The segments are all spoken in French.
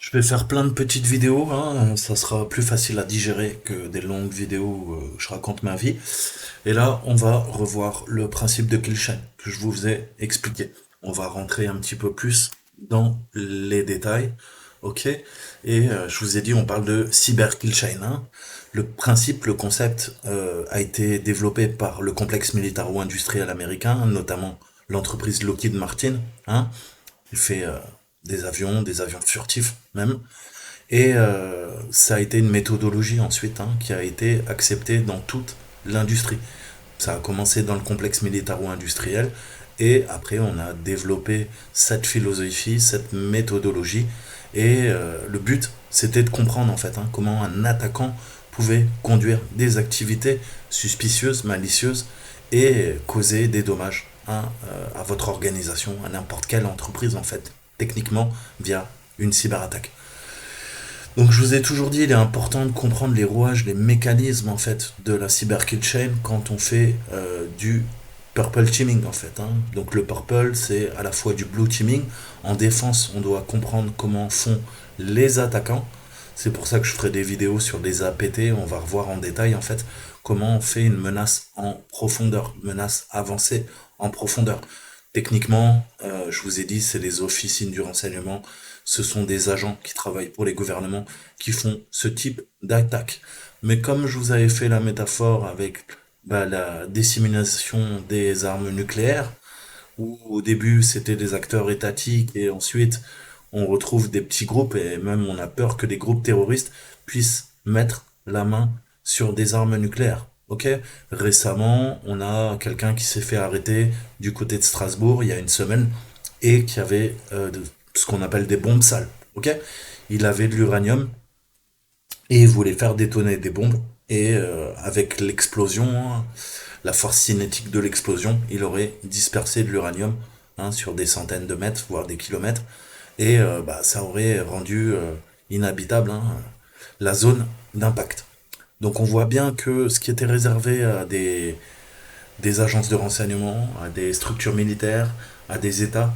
Je vais faire plein de petites vidéos, hein, ça sera plus facile à digérer que des longues vidéos où je raconte ma vie. Et là, on va revoir le principe de kill chain que je vous ai expliqué. On va rentrer un petit peu plus dans les détails, ok? Et je vous ai dit, on parle de cyber kill chain, hein. Le principe, le concept a été développé par le complexe militaro-industriel américain, notamment l'entreprise Lockheed Martin, hein. Il fait des avions furtifs même. Et ça a été une méthodologie ensuite, hein, qui a été acceptée dans toute l'industrie. Ça a commencé dans le complexe militaro-industriel et après on a développé cette philosophie, cette méthodologie. Et le but, c'était de comprendre en fait, hein, comment un attaquant pouvait conduire des activités suspicieuses, malicieuses et causer des dommages, hein, à votre organisation, à n'importe quelle entreprise en fait, techniquement via une cyberattaque. Donc je vous ai toujours dit, il est important de comprendre les rouages, les mécanismes en fait de la cyber kill chain quand on fait du purple teaming en fait, hein. Donc le purple c'est à la fois du blue teaming. En défense, on doit comprendre comment font les attaquants. C'est pour ça que je ferai des vidéos sur des APT. On va revoir en détail en fait comment on fait une menace en profondeur, menace avancée en profondeur. Techniquement, je vous ai dit, c'est les officines du renseignement, ce sont des agents qui travaillent pour les gouvernements qui font ce type d'attaque. Mais comme je vous avais fait la métaphore avec la dissémination des armes nucléaires, où au début c'était des acteurs étatiques et ensuite on retrouve des petits groupes et même on a peur que des groupes terroristes puissent mettre la main sur des armes nucléaires. Ok? Récemment, on a quelqu'un qui s'est fait arrêter du côté de Strasbourg il y a une semaine et qui avait ce qu'on appelle des bombes sales. Ok? Il avait de l'uranium et il voulait faire détonner des bombes et avec l'explosion, hein, la force cinétique de l'explosion, il aurait dispersé de l'uranium, hein, sur des centaines de mètres, voire des kilomètres, et ça aurait rendu inhabitable, hein, la zone d'impact. Donc on voit bien que ce qui était réservé à des agences de renseignement, à des structures militaires, à des États,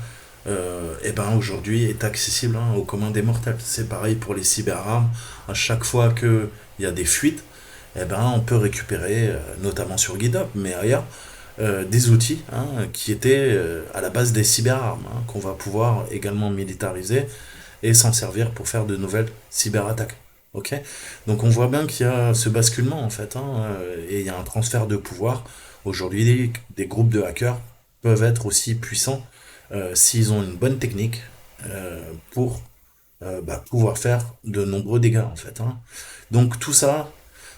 et ben aujourd'hui est accessible, hein, au commun des mortels. C'est pareil pour les cyberarmes. À chaque fois qu'il y a des fuites, eh ben on peut récupérer, notamment sur GitHub, mais ailleurs, des outils, hein, qui étaient à la base des cyberarmes, hein, qu'on va pouvoir également militariser et s'en servir pour faire de nouvelles cyberattaques. Ok? Donc on voit bien qu'il y a ce basculement en fait, hein, et il y a un transfert de pouvoir. Aujourd'hui, des groupes de hackers peuvent être aussi puissants s'ils ont une bonne technique pour pouvoir faire de nombreux dégâts en fait, hein. Donc tout ça,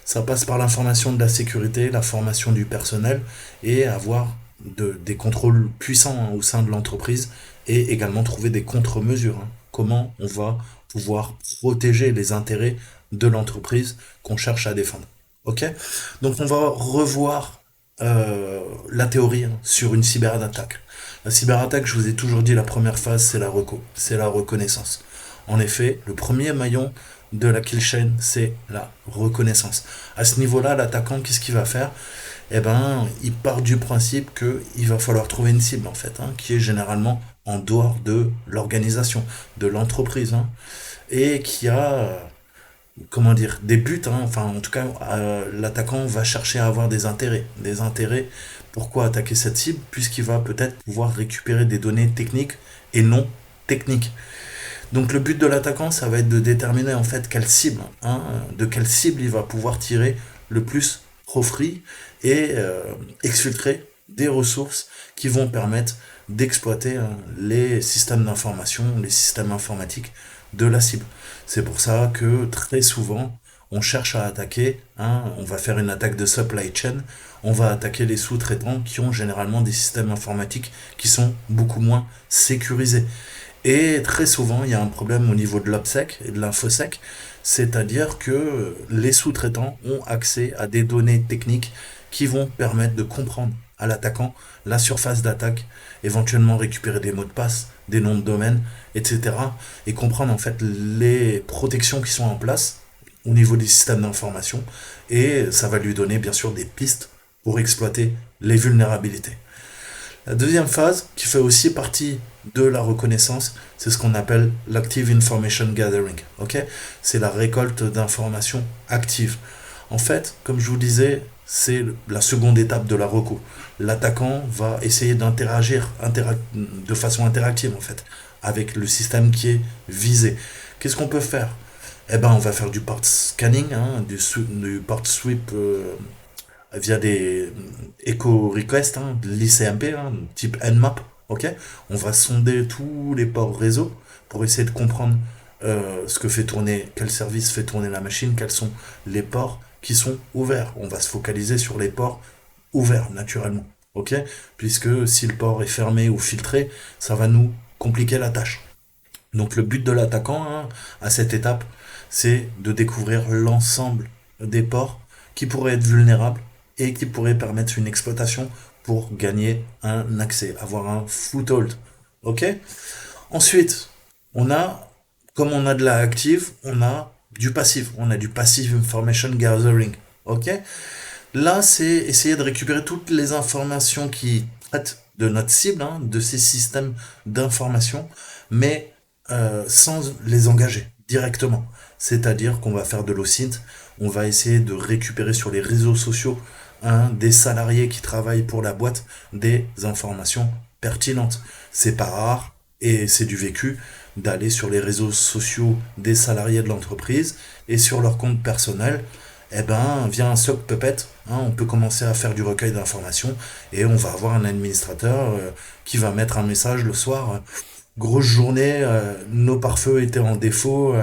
ça passe par l'information de la sécurité, la formation du personnel et avoir des contrôles puissants, hein, au sein de l'entreprise et également trouver des contre-mesures, hein. Comment on va pouvoir protéger les intérêts de l'entreprise qu'on cherche à défendre. Ok? Donc on va revoir la théorie, hein, sur une cyberattaque. La cyberattaque, je vous ai toujours dit, la première phase, c'est la reco, c'est la reconnaissance. En effet, le premier maillon de la kill chain, c'est la reconnaissance. À ce niveau-là, l'attaquant, qu'est-ce qu'il va faire? Eh ben, il part du principe qu'il va falloir trouver une cible, en fait, hein, qui est généralement en dehors de l'organisation, de l'entreprise, hein, et qui a, comment dire, des buts, hein, enfin, en tout cas, l'attaquant va chercher à avoir des intérêts. Des intérêts, pourquoi attaquer cette cible? Puisqu'il va peut-être pouvoir récupérer des données techniques et non techniques. Donc le but de l'attaquant, ça va être de déterminer en fait quelle cible, hein, de quelle cible il va pouvoir tirer le plus profit et exfiltrer des ressources qui vont permettre d'exploiter, hein, les systèmes d'information, les systèmes informatiques de la cible. C'est pour ça que très souvent, on cherche à attaquer, hein, on va faire une attaque de supply chain, on va attaquer les sous-traitants qui ont généralement des systèmes informatiques qui sont beaucoup moins sécurisés. Et très souvent, il y a un problème au niveau de l'OPSEC et de l'InfoSec, c'est-à-dire que les sous-traitants ont accès à des données techniques qui vont permettre de comprendre à l'attaquant la surface d'attaque, éventuellement récupérer des mots de passe, des noms de domaine, etc. Et comprendre en fait les protections qui sont en place au niveau des systèmes d'information. Et ça va lui donner bien sûr des pistes pour exploiter les vulnérabilités. La deuxième phase, qui fait aussi partie de la reconnaissance, c'est ce qu'on appelle l'Active Information Gathering. Ok, c'est la récolte d'informations actives. En fait, comme je vous disais, c'est la seconde étape de la reco. L'attaquant va essayer d'interagir de façon interactive en fait avec le système qui est visé. Qu'est-ce qu'on peut faire? Eh ben, on va faire du part scanning, hein, du part sweep via des echo requests, hein, de l'ICMP, hein, type Nmap. Ok, on va sonder tous les ports réseau pour essayer de comprendre ce que fait tourner, quel service fait tourner la machine, quels sont les ports qui sont ouverts. On va se focaliser sur les ports ouverts naturellement. Ok, puisque si le port est fermé ou filtré, ça va nous compliquer la tâche. Donc le but de l'attaquant, hein, à cette étape, c'est de découvrir l'ensemble des ports qui pourraient être vulnérables et qui pourraient permettre une exploitation pour gagner un accès, avoir un foothold. Ok? Ensuite, on a, comme on a de la active, on a du passif. On a du passive information gathering. Ok? Là, c'est essayer de récupérer toutes les informations qui traitent de notre cible, hein, de ces systèmes d'information, mais sans les engager directement. C'est-à-dire qu'on va faire de l'OSINT, on va essayer de récupérer sur les réseaux sociaux, hein, des salariés qui travaillent pour la boîte des informations pertinentes. C'est pas rare et c'est du vécu d'aller sur les réseaux sociaux des salariés de l'entreprise et sur leur compte personnel. Eh ben, via un sock puppet, hein, on peut commencer à faire du recueil d'informations et on va avoir un administrateur qui va mettre un message le soir. Grosse journée, nos pare-feux étaient en défaut.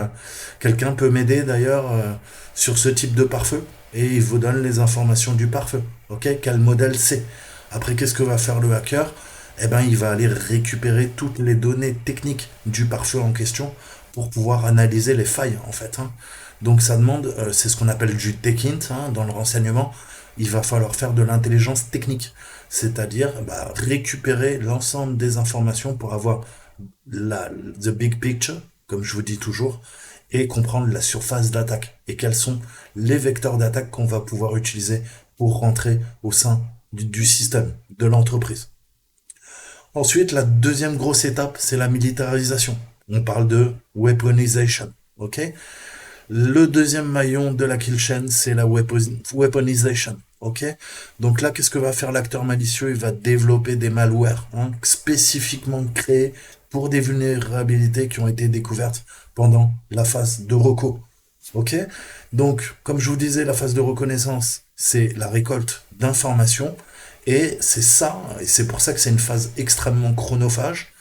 Quelqu'un peut m'aider d'ailleurs sur ce type de pare-feu et il vous donne les informations du pare-feu. Ok, quel modèle c'est? Après, qu'est-ce que va faire le hacker? Eh ben, il va aller récupérer toutes les données techniques du pare-feu en question pour pouvoir analyser les failles en fait, hein. Donc ça demande, c'est ce qu'on appelle du tech-int, hein, dans le renseignement. Il va falloir faire de l'intelligence technique, c'est-à-dire récupérer l'ensemble des informations pour avoir the big picture, comme je vous dis toujours, et comprendre la surface d'attaque et quels sont les vecteurs d'attaque qu'on va pouvoir utiliser pour rentrer au sein du système, de l'entreprise. Ensuite, la deuxième grosse étape, c'est la militarisation. On parle de weaponization, ok? Le deuxième maillon de la kill chain, c'est la weaponization. Ok. Donc là, qu'est-ce que va faire l'acteur malicieux? Il va développer des malwares, hein, spécifiquement créés pour des vulnérabilités qui ont été découvertes pendant la phase de reco. Ok. Donc, comme je vous disais, la phase de reconnaissance, c'est la récolte d'informations. Et c'est ça, et c'est pour ça que c'est une phase extrêmement chronophage,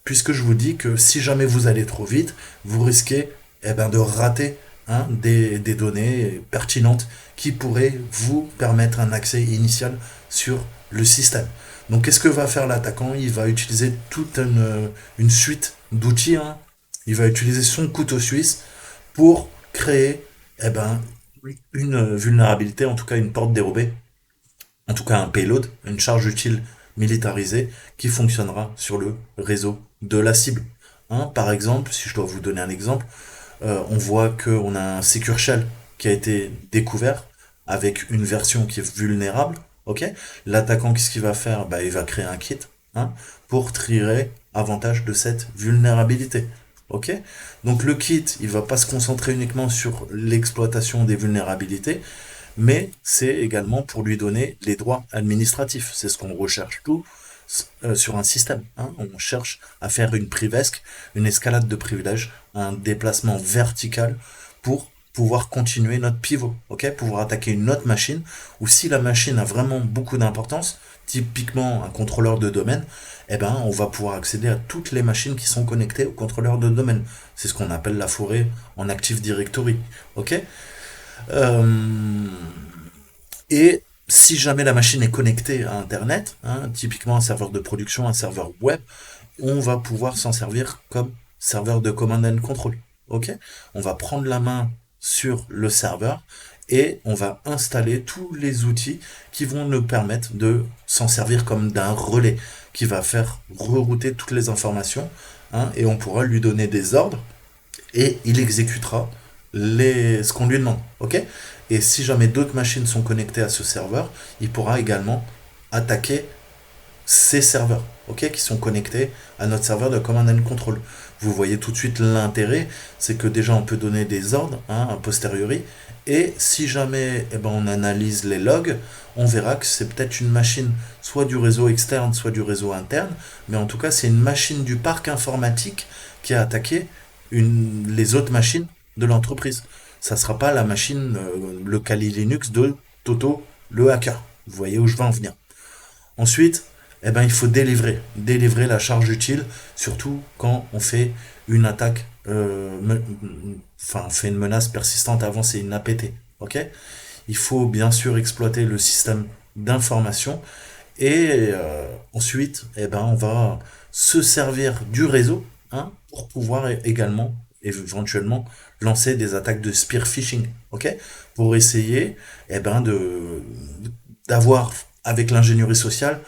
puisque je vous dis que si jamais vous allez trop vite, vous risquez de rater, hein, des données pertinentes qui pourraient vous permettre un accès initial sur le système. Donc qu'est-ce que va faire l'attaquant? Il va utiliser toute une suite d'outils, hein. Il va utiliser son couteau suisse pour créer une vulnérabilité, en tout cas une porte dérobée, en tout cas un payload, une charge utile militarisée qui fonctionnera sur le réseau de la cible. Hein, par exemple, si je dois vous donner un exemple, on voit qu'on a un Secure Shell qui a été découvert avec une version qui est vulnérable. Ok, l'attaquant, qu'est-ce qu'il va faire? Il va créer un kit, hein, pour tirer avantage de cette vulnérabilité. Ok, donc le kit, il va pas se concentrer uniquement sur l'exploitation des vulnérabilités, mais c'est également pour lui donner les droits administratifs. C'est ce qu'on recherche tout sur un système, hein. On cherche à faire une privesque, une escalade de privilèges, un déplacement vertical pour pouvoir continuer notre pivot, ok, pouvoir attaquer une autre machine, ou si la machine a vraiment beaucoup d'importance, typiquement un contrôleur de domaine, on va pouvoir accéder à toutes les machines qui sont connectées au contrôleur de domaine. C'est ce qu'on appelle la forêt en Active Directory, ok. Et si jamais la machine est connectée à Internet, hein, typiquement un serveur de production, un serveur web, on va pouvoir s'en servir comme serveur de command and control. Ok, on va prendre la main sur le serveur et on va installer tous les outils qui vont nous permettre de s'en servir comme d'un relais qui va faire rerouter toutes les informations, hein, et on pourra lui donner des ordres et il exécutera ce qu'on lui demande. Ok, et si jamais d'autres machines sont connectées à ce serveur, il pourra également attaquer ces serveurs, ok, qui sont connectés à notre serveur de command and control. Vous voyez tout de suite l'intérêt, c'est que déjà on peut donner des ordres, hein, a posteriori, et si jamais on analyse les logs, on verra que c'est peut-être une machine soit du réseau externe, soit du réseau interne, mais en tout cas c'est une machine du parc informatique qui a attaqué les autres machines de l'entreprise. Ça ne sera pas la machine, le Kali Linux de Toto, le hacker. Vous voyez où je veux en venir. Ensuite, il faut délivrer la charge utile, surtout quand on fait une attaque, on fait une menace persistante avancée, une APT. Ok. Il faut bien sûr exploiter le système d'information et ensuite, on va se servir du réseau, hein, pour pouvoir également, éventuellement, lancer des attaques de spear phishing, ok, pour essayer, d'avoir avec l'ingénierie sociale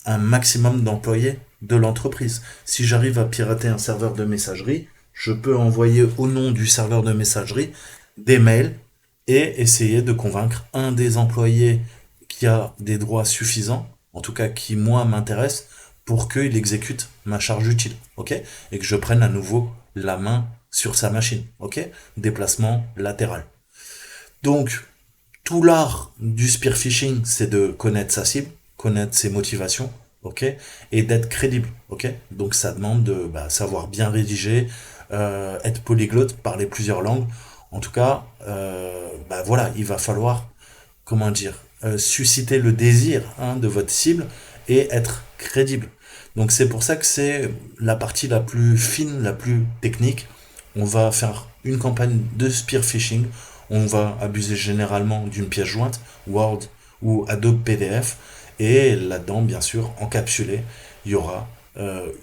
un maximum d'employés de l'entreprise. Si j'arrive à pirater un serveur de messagerie, je peux envoyer au nom du serveur de messagerie des mails et essayer de convaincre un des employés qui a des droits suffisants, en tout cas qui moi m'intéresse, pour qu'il exécute ma charge utile, ok, et que je prenne à nouveau la main sur sa machine, ok, déplacement latéral. Donc, tout l'art du spear phishing, c'est de connaître sa cible, connaître ses motivations, ok, et d'être crédible, ok. Donc ça demande de savoir bien rédiger, être polyglotte, parler plusieurs langues. En tout cas, voilà, il va falloir, comment dire, susciter le désir, hein, de votre cible et être crédible. Donc c'est pour ça que c'est la partie la plus fine, la plus technique. On va faire une campagne de spear phishing. On va abuser généralement d'une pièce jointe, Word ou Adobe PDF. Et là-dedans, bien sûr, encapsulé, il y aura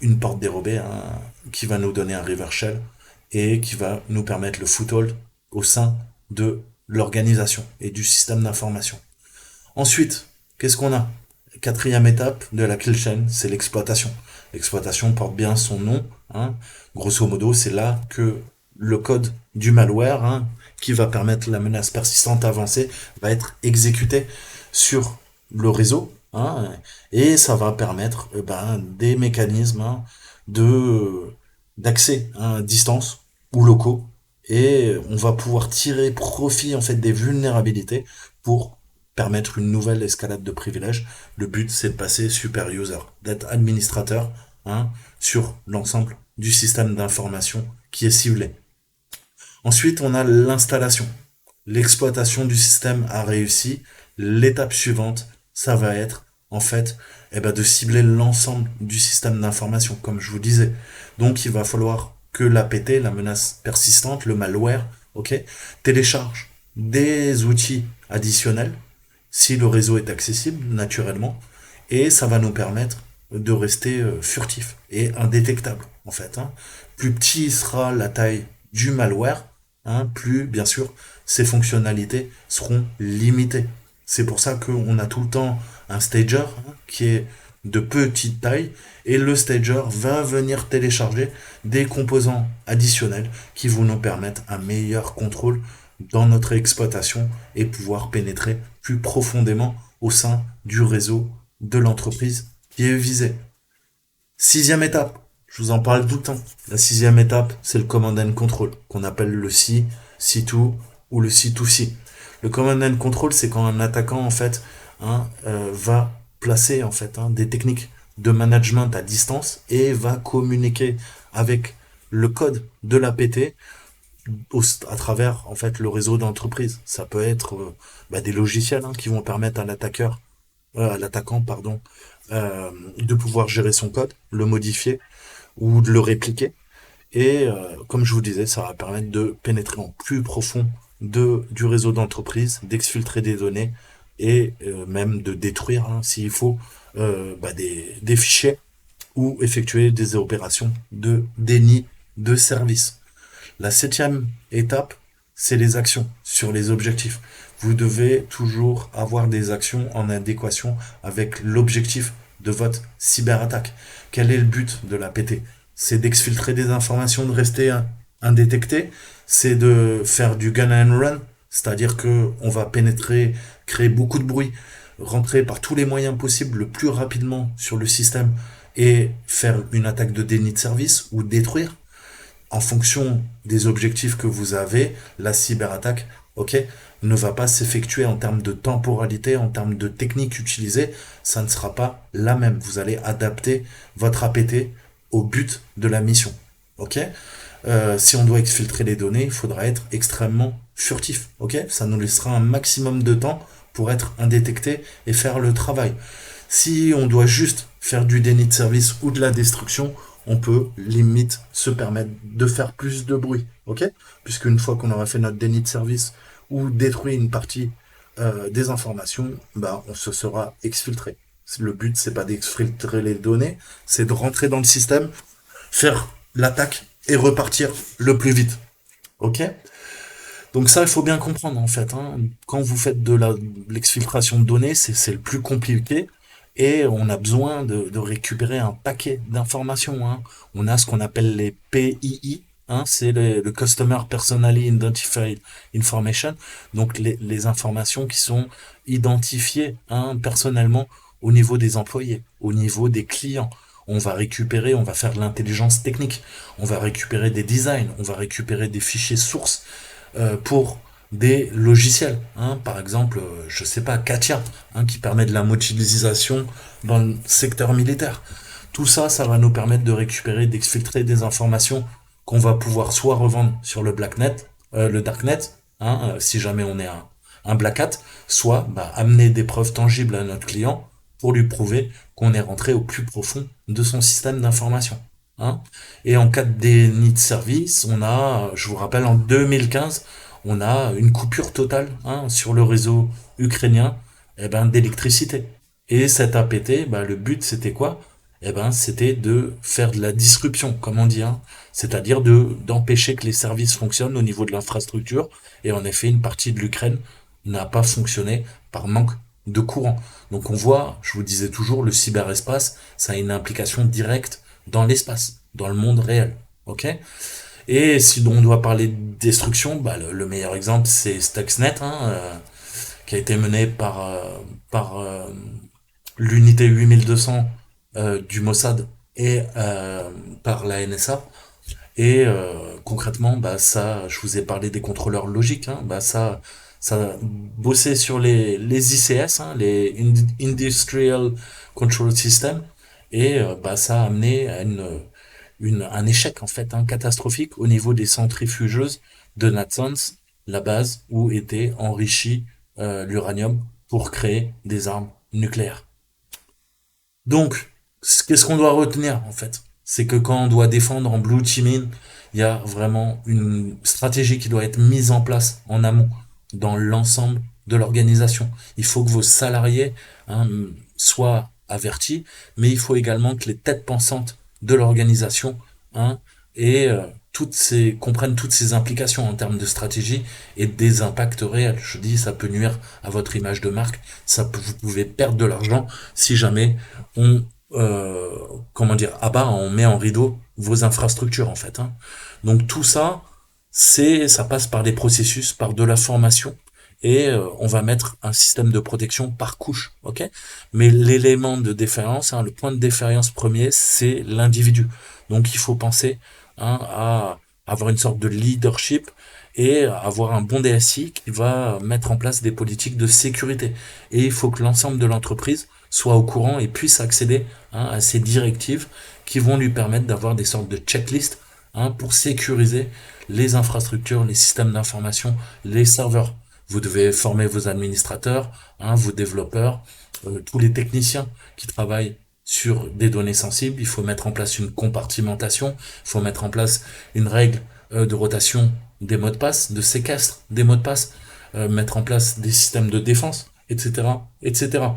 une porte dérobée, hein, qui va nous donner un reverse shell et qui va nous permettre le foothold au sein de l'organisation et du système d'information. Ensuite, qu'est-ce qu'on a? Quatrième étape de la kill chain, c'est l'exploitation. L'exploitation porte bien son nom, hein. Grosso modo, c'est là que le code du malware, hein, qui va permettre la menace persistante avancée, va être exécuté sur le réseau, hein, et ça va permettre des mécanismes, hein, de d'accès, hein, à distance ou locaux, et on va pouvoir tirer profit en fait des vulnérabilités pour permettre une nouvelle escalade de privilèges. Le but, c'est de passer super user, d'être administrateur, hein, sur l'ensemble du système d'information qui est ciblé. Ensuite, on a l'installation. L'exploitation du système a réussi. L'étape suivante, ça va être, en fait, de cibler l'ensemble du système d'information, comme je vous disais. Donc, il va falloir que l'APT, la menace persistante, le malware, ok, télécharge des outils additionnels, si le réseau est accessible, naturellement, et ça va nous permettre de rester furtif et indétectable, en fait, hein. Plus petit sera la taille du malware, hein, plus, bien sûr, ses fonctionnalités seront limitées. C'est pour ça qu'on a tout le temps un stager, hein, qui est de petite taille, et le stager va venir télécharger des composants additionnels qui vont nous permettre un meilleur contrôle dans notre exploitation et pouvoir pénétrer plus profondément au sein du réseau de l'entreprise qui est visée. Sixième étape, je vous en parle tout le temps. La sixième étape, c'est le command and control, qu'on appelle le C, C2 ou le C2C. Le command and control, c'est quand un attaquant, en fait, hein, va placer, en fait, hein, des techniques de management à distance et va communiquer avec le code de l'APT à travers, en fait, le réseau d'entreprise. Ça peut être des logiciels, hein, qui vont permettre à l'attaquant, pardon, de pouvoir gérer son code, le modifier ou de le répliquer. Et comme je vous disais, ça va permettre de pénétrer en plus profond du réseau d'entreprise, d'exfiltrer des données et même de détruire, hein, s'il faut, des fichiers ou effectuer des opérations de déni de service. La septième étape, c'est les actions sur les objectifs. Vous devez toujours avoir des actions en adéquation avec l'objectif de votre cyberattaque. Quel est le but de la PT? C'est d'exfiltrer des informations, de rester indétecté. C'est de faire du gun and run, c'est-à-dire que on va pénétrer, créer beaucoup de bruit, rentrer par tous les moyens possibles le plus rapidement sur le système et faire une attaque de déni de service ou détruire en fonction des objectifs que vous avez, la cyberattaque, ok, ne va pas s'effectuer en termes de temporalité, en termes de technique utilisée, ça ne sera pas la même. Vous allez adapter votre APT au but de la mission, ok. Si on doit exfiltrer les données, il faudra être extrêmement furtif, ok. Ça nous laissera un maximum de temps pour être indétecté et faire le travail. Si on doit juste faire du déni de service ou de la destruction, on peut limite se permettre de faire plus de bruit, ok? Puisqu'une fois qu'on aura fait notre déni de service ou détruit une partie des informations, bah on se sera exfiltré. Le but c'est pas d'exfiltrer les données, c'est de rentrer dans le système, faire l'attaque et repartir le plus vite, ok? Donc ça, il faut bien comprendre en fait, hein. Quand vous faites de l'exfiltration de données, c'est le plus compliqué et on a besoin de récupérer un paquet d'informations, hein. On a ce qu'on appelle les PII, hein, c'est le Customer Personally Identified Information, donc les informations qui sont identifiées, hein, personnellement au niveau des employés, au niveau des clients. On va récupérer, on va faire de l'intelligence technique, on va récupérer des designs, on va récupérer des fichiers sources pour des logiciels, hein, par exemple, je sais pas, Katia, hein, qui permet de la modélisation dans le secteur militaire. Tout ça, ça va nous permettre de récupérer, d'exfiltrer des informations qu'on va pouvoir soit revendre sur le darknet, hein, si jamais on est un black hat, soit bah, amener des preuves tangibles à notre client pour lui prouver qu'on est rentré au plus profond de son système d'information, hein. Et en cas de déni de service, on a, je vous rappelle, en 2015, on a une coupure totale, hein, sur le réseau ukrainien, d'électricité. Et cet APT, bah, le but c'était quoi? C'était de faire de la disruption, comme on dit, hein. C'est-à-dire d'empêcher que les services fonctionnent au niveau de l'infrastructure. Et en effet, une partie de l'Ukraine n'a pas fonctionné par manque de courant. Donc on voit, je vous disais toujours, le cyberespace, ça a une implication directe dans l'espace, dans le monde réel, ok? Et si on doit parler de destruction, bah le meilleur exemple c'est Stuxnet, hein, qui a été mené par l'unité 8200 du Mossad et par la NSA. Et concrètement, bah ça, je vous ai parlé des contrôleurs logiques, hein, bah ça bossait sur les ICS, hein, les Industrial Control System, et bah ça a amené à un échec en fait, hein, catastrophique au niveau des centrifugeuses de Natanz, la base où était enrichi l'uranium pour créer des armes nucléaires. Donc, qu'est-ce qu'on doit retenir en fait? C'est que quand on doit défendre en blue teaming, il y a vraiment une stratégie qui doit être mise en place en amont dans l'ensemble de l'organisation. Il faut que vos salariés, hein, soient avertis, mais il faut également que les têtes pensantes de l'organisation, hein, et comprennent toutes ces implications en termes de stratégie et des impacts réels. Je dis, ça peut nuire à votre image de marque, vous pouvez perdre de l'argent si jamais on on met en rideau vos infrastructures en fait, hein. Donc tout ça, ça passe par des processus, par de la formation, et on va mettre un système de protection par couche, ok? Mais l'élément de défaillance, hein, le point de défaillance premier, c'est l'individu. Donc il faut penser, hein, à avoir une sorte de leadership et avoir un bon DSI qui va mettre en place des politiques de sécurité. Et il faut que l'ensemble de l'entreprise soit au courant et puisse accéder, hein, à ces directives qui vont lui permettre d'avoir des sortes de checklists, hein, pour sécuriser les infrastructures, les systèmes d'information, les serveurs. Vous devez former vos administrateurs, hein, vos développeurs, tous les techniciens qui travaillent sur des données sensibles. Il faut mettre en place une compartimentation, il faut mettre en place une règle de rotation des mots de passe, de séquestre des mots de passe, mettre en place des systèmes de défense, etc., etc.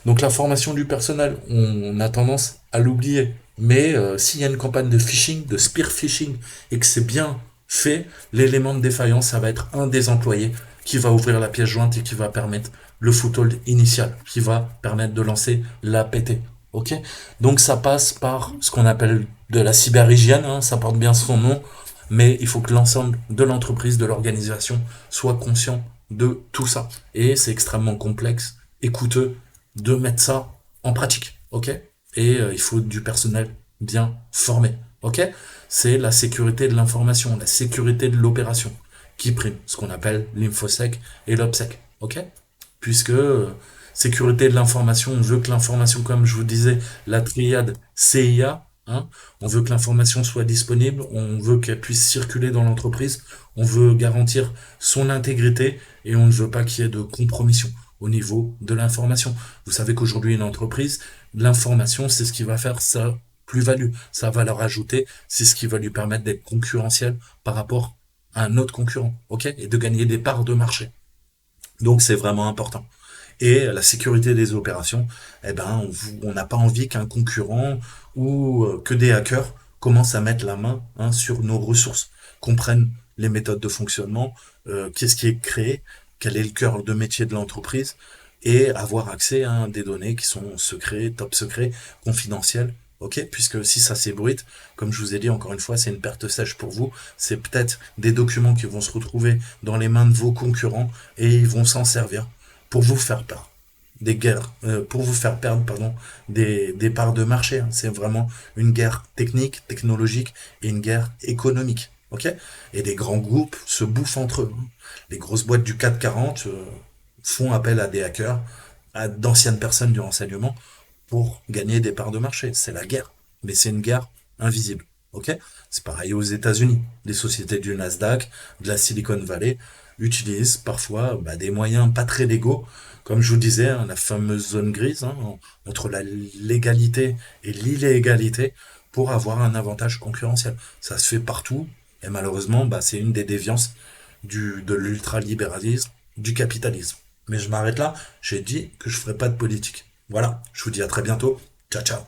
Donc la formation du personnel, on a tendance à l'oublier. Mais s'il y a une campagne de phishing, de spear phishing, et que c'est bien fait, l'élément de défaillance, ça va être un des employés qui va ouvrir la pièce jointe et qui va permettre le foothold initial, qui va permettre de lancer l'APT. Ok? Donc ça passe par ce qu'on appelle de la cyberhygiène, hein, ça porte bien son nom, mais il faut que l'ensemble de l'entreprise, de l'organisation, soit conscient de tout ça. Et c'est extrêmement complexe et coûteux de mettre ça en pratique, ok? Et il faut du personnel bien formé, ok? C'est la sécurité de l'information, la sécurité de l'opération qui prime, ce qu'on appelle l'infosec et l'obsec, ok? Puisque sécurité de l'information, on veut que l'information, comme je vous disais, la triade CIA, hein, on veut que l'information soit disponible, on veut qu'elle puisse circuler dans l'entreprise, on veut garantir son intégrité et on ne veut pas qu'il y ait de compromission au niveau de l'information. Vous savez qu'aujourd'hui, une entreprise, l'information, c'est ce qui va faire sa plus-value, sa valeur ajoutée, c'est ce qui va lui permettre d'être concurrentiel par rapport à un autre concurrent, ok? Et de gagner des parts de marché. Donc c'est vraiment important. Et la sécurité des opérations, eh ben, on n'a pas envie qu'un concurrent ou que des hackers commencent à mettre la main, hein, sur nos ressources, comprennent les méthodes de fonctionnement, qu'est-ce qui est créé, quel est le cœur de métier de l'entreprise, et avoir accès à des données qui sont secrets, top secrets, confidentielles. Ok, puisque si ça s'ébruite, comme je vous ai dit encore une fois, c'est une perte sèche pour vous. C'est peut-être des documents qui vont se retrouver dans les mains de vos concurrents et ils vont s'en servir pour vous faire perdre des guerres, pour vous faire perdre, pardon, des parts de marché, hein. C'est vraiment une guerre technique, technologique et une guerre économique. Ok? Et des grands groupes se bouffent entre eux, hein. Les grosses boîtes du CAC 40 font appel à des hackers, à d'anciennes personnes du renseignement pour gagner des parts de marché. C'est la guerre, mais c'est une guerre invisible. Ok? C'est pareil aux États-Unis. Les sociétés du Nasdaq, de la Silicon Valley utilisent parfois des moyens pas très légaux, comme je vous disais, hein, la fameuse zone grise, hein, entre la légalité et l'illégalité pour avoir un avantage concurrentiel. Ça se fait partout et malheureusement, c'est une des déviances de l'ultralibéralisme, du capitalisme. Mais je m'arrête là, j'ai dit que je ferai pas de politique. Voilà, je vous dis à très bientôt. Ciao, ciao.